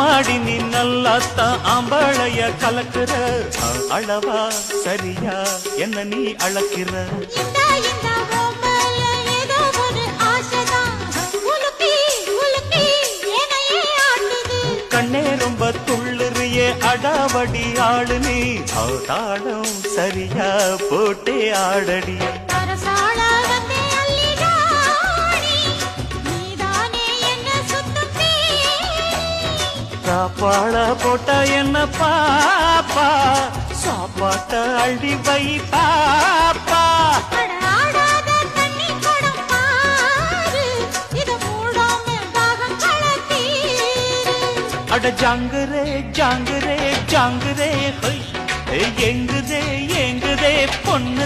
அம்மாடி நீ நல்லாத்தான் ஆம்பளைய கலக்குற அளவா சரியா என்ன நீ அளக்கிற கண்ணே ரொம்ப துள்ளுறியே அடாவடி ஆளு நீ தாளம் சரியா போட்டே ஆடடி சாப்பாட போட்ட என்ன பாப்பா சாப்பாட்ட அள்ளி வை பாப்பா அட ஜாங்குரே ஜாங்குரே ஜாங்குரே எங்குதே எங்குதே பொண்ணு